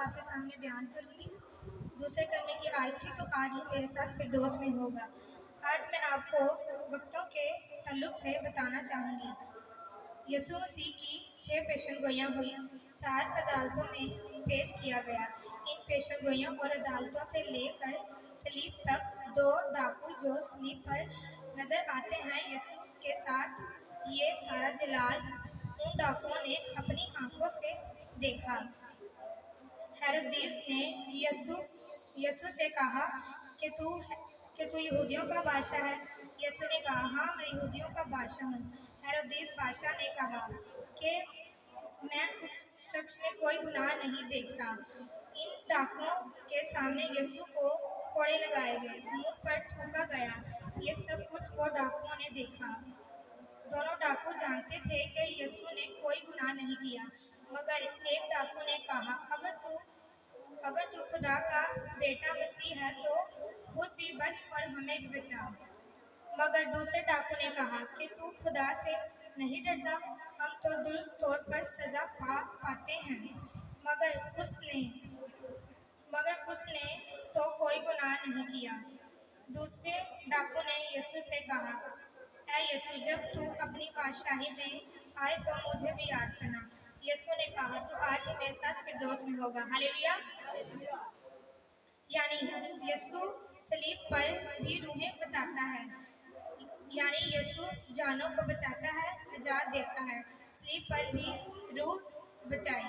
आपके सामने बयान करूंगी। दूसरे करने की आयत थी तो आज ही मेरे साथ फिरदौस में होगा। आज मैं आपको वक्तों के ताल्लुक से बताना चाहूँगी। यीशु मसीह की 6 पेशनगोइयाँ हुई, 4 अदालतों में पेश किया गया। इन पेशनगोइयों और अदालतों से लेकर सलीब तक 2 डाकू जो सलीब पर नजर आते हैं यीशु के साथ, ये सारा जलाल उन डाकुओं ने अपनी आंखों से देखा। हेरोदेस ने यीशु से कहा कि तू यहूदियों का बादशाह है। यीशु ने कहा, हाँ, मैं यहूदियों का बादशाह हूँ। हेरोदेस बादशाह ने कहा कि मैं उस शख्स में कोई गुनाह नहीं देखता। इन डाकुओं के सामने यीशु को कोड़े लगाए गए, मुंह पर थूका गया। ये सब कुछ वो डाकुओं ने देखा। दोनों डाकू जानते थे कि यीशु ने कोई गुनाह नहीं किया, मगर एक डाकू ने कहा, अगर तू खुदा का बेटा मसीह है तो खुद भी बच और हमें भी बचा। मगर दूसरे डाकू ने कहा कि तू खुदा से नहीं डरता, हम तो दुरुस्त तौर पर सजा पाते हैं। मगर उसने तो कोई गुनाह नहीं किया। दूसरे डाकू ने यीशु से कहा, ऐ यीशु, जब तू अपनी बादशाही में आए तो मुझे भी याद करना। यीशु ने कहा, तू आज ही मेरे साथ फिरदौस में होगा। हालेलुया। यानी यीशु सलीब पर भी रूहें बचाता है, यानी यीशु जानों को बचाता है, निजात देता है। सलीब पर भी रूह बचाई।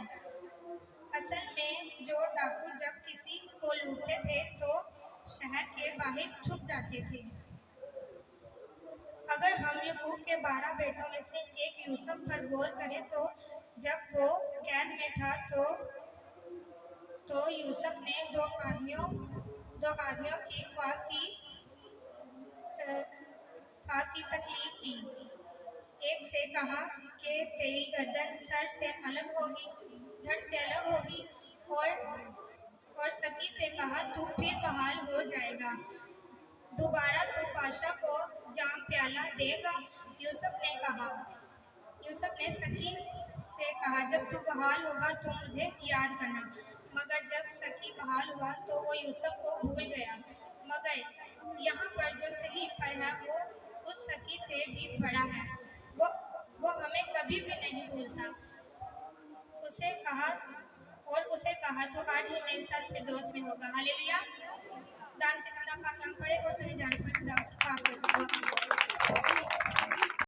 असल में जो डाकू जब किसी को लूटते थे तो शहर के बाहर छुप जाते थे। अगर हम याकूब के 12 बेटों में से एक यूसुफ पर गौर करें तो जब वो कैद में था तो यूसुफ ने दो आदमियों की ख्वाब की तकलीफ की। एक से कहा कि तेरी गर्दन सर से अलग होगी, धड़ से अलग होगी, और सकी से कहा तू फिर बहाल हो जाएगा, दोबारा तू बादशाह को जाम प्याला देगा। यूसुफ ने सकी से कहा, जब तू बहाल होगा तो मुझे याद करना। मगर जब सकी बहाल हुआ तो वो यूसुफ को भूल गया। मगर यहाँ पर जो सलीब पर है वो उस सकी से भी बड़ा है। वो हमें कभी भी नहीं भूलता। उसे कहा तो आज ही मेरे साथ फिरदौस में होगा। हालेलुया। दान किस्म का पाक नाम पढ़े और सुने जाने पर खुदा आपको